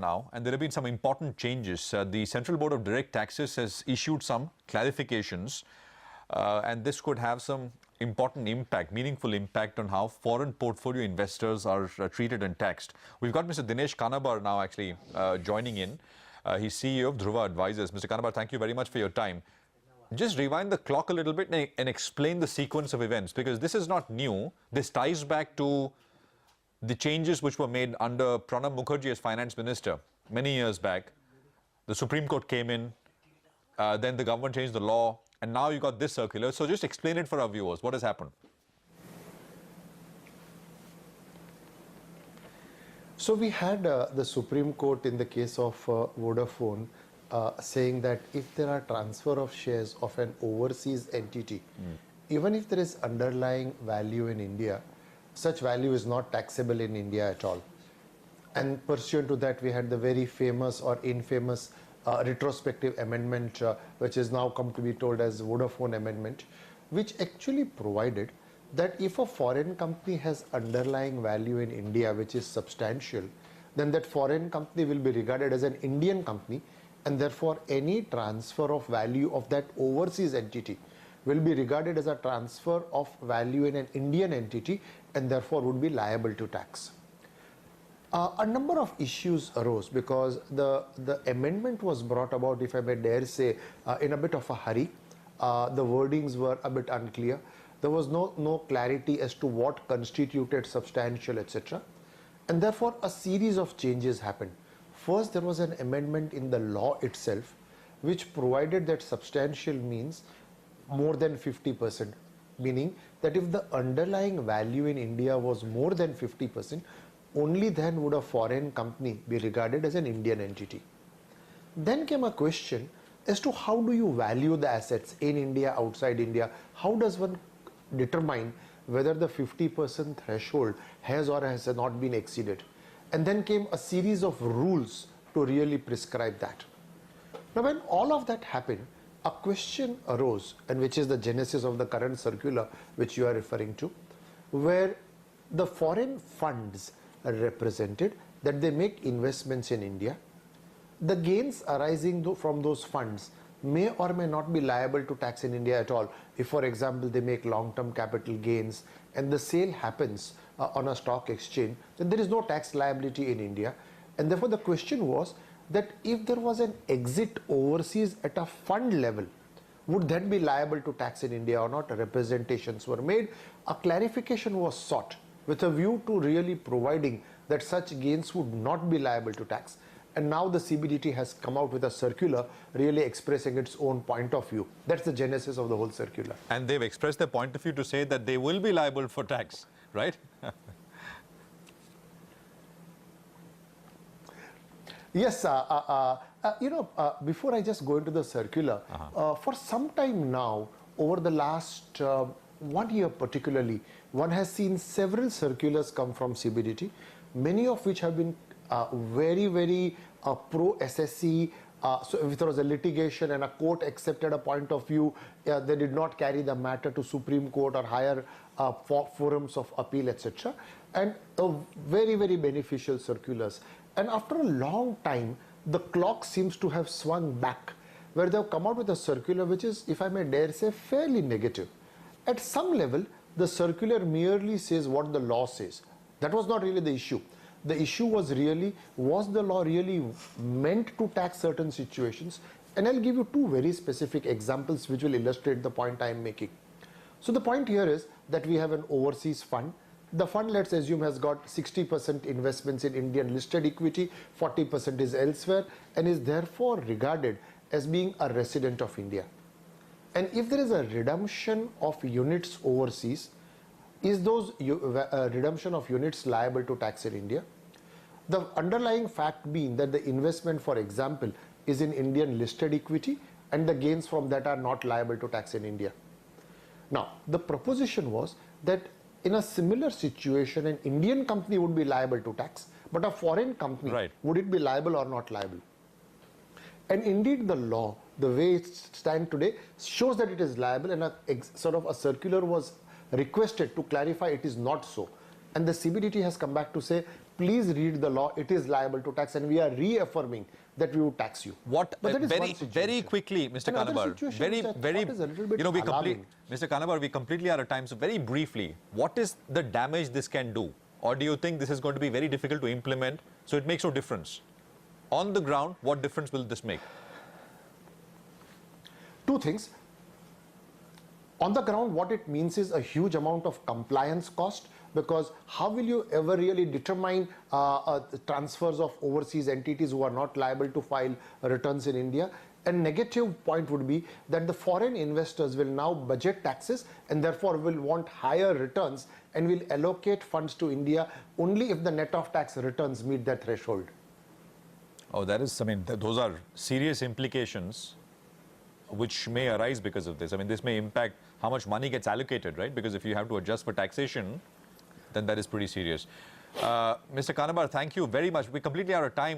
now, and there have been some important changes. The Central Board of Direct Taxes has issued some clarifications, and this could have some important impact, meaningful impact on how foreign portfolio investors are treated and taxed. We've got Mr. Dinesh Kanabar now actually joining in. He's CEO of Dhruva Advisors. Mr. Kanabar, thank you very much for your time. Just rewind the clock a little bit and explain the sequence of events, because this is not new. This ties back to the changes which were made under Pranab Mukherjee as finance minister many years back. The Supreme Court came in, then the government changed the law, and now you got this circular. So just explain it for our viewers. What has happened? So we had the Supreme Court in the case of Vodafone saying that if there are transfer of shares of an overseas entity, even if there is underlying value in India, such value is not taxable in India at all. And pursuant to that, we had the very famous or infamous retrospective amendment, which is now come to be told as Vodafone Amendment, which actually provided that if a foreign company has underlying value in India, which is substantial, then that foreign company will be regarded as an Indian company, and therefore any transfer of value of that overseas entity will be regarded as a transfer of value in an Indian entity, and therefore would be liable to tax. A number of issues arose because the amendment was brought about, if I may dare say, in a bit of a hurry. The wordings were a bit unclear. There was no clarity as to what constituted substantial, etc. And therefore, a series of changes happened. First, there was an amendment in the law itself, which provided that substantial means more than 50%, meaning that if the underlying value in India was more than 50%, only then would a foreign company be regarded as an Indian entity. Then came a question as to how do you value the assets in India, outside India? How does one determine whether the 50% threshold has or has not been exceeded? And then came a series of rules to really prescribe that. Now, when all of that happened, a question arose, and which is the genesis of the current circular which you are referring to, where the foreign funds are represented that they make investments in India. The gains arising from those funds may or may not be liable to tax in India at all. If, for example, they make long-term capital gains and the sale happens on a stock exchange, then there is no tax liability in India. And therefore, the question was that if there was an exit overseas at a fund level, would that be liable to tax in India or not? Representations were made. A clarification was sought with a view to really providing that such gains would not be liable to tax. And now the CBDT has come out with a circular really expressing its own point of view. That's the genesis of the whole circular. And they've expressed their point of view to say that they will be liable for tax, right? Yes, before I just go into the circular, for some time now, over the last 1 year particularly, one has seen several circulars come from CBDT, many of which have been very pro-SSC. So if there was a litigation and a court accepted a point of view, they did not carry the matter to Supreme Court or higher forums of appeal, etc. And very beneficial circulars. And after a long time, the clock seems to have swung back, where they have come out with a circular which is, if I may dare say, fairly negative. At some level, the circular merely says what the law says. That was not really the issue. The issue was really, was the law really meant to tax certain situations? And I'll give you two very specific examples which will illustrate the point I'm making. So the point here is that we have an overseas fund. The fund, let's assume, has got 60% investments in Indian listed equity, 40% is elsewhere, and is therefore regarded as being a resident of India. And if there is a redemption of units overseas, is those redemption of units liable to tax in India? The underlying fact being that the investment, for example, is in Indian listed equity, and the gains from that are not liable to tax in India. Now, the proposition was that in a similar situation, an Indian company would be liable to tax, but a foreign company, would it be liable or not liable? And indeed, the law, the way it stands today, shows that it is liable, and a circular was requested to clarify it is not so. And the CBDT has come back to say please read the law. It is liable to tax, and we are reaffirming that we would tax you. What But that is one very situation. quickly, Mr. Another Kanabar, situation very which I very thought is a little bit we complete, alarming. Mr. Kanabar, we completely out of time. So very briefly, what is the damage this can do, or do you think this is going to be very difficult to implement? So it makes no difference. On the ground, what difference will this make? Two things. On the ground, what it means is a huge amount of compliance cost, because how will you ever really determine transfers of overseas entities who are not liable to file returns in India? A negative point would be that the foreign investors will now budget taxes and therefore will want higher returns and will allocate funds to India only if the net of tax returns meet that threshold. Oh, that is, I mean, those are serious implications which may arise because of this. I mean, this may impact how much money gets allocated, right? Because if you have to adjust for taxation, then that is pretty serious. Mr. Kanabar, thank you very much. We're completely out of time.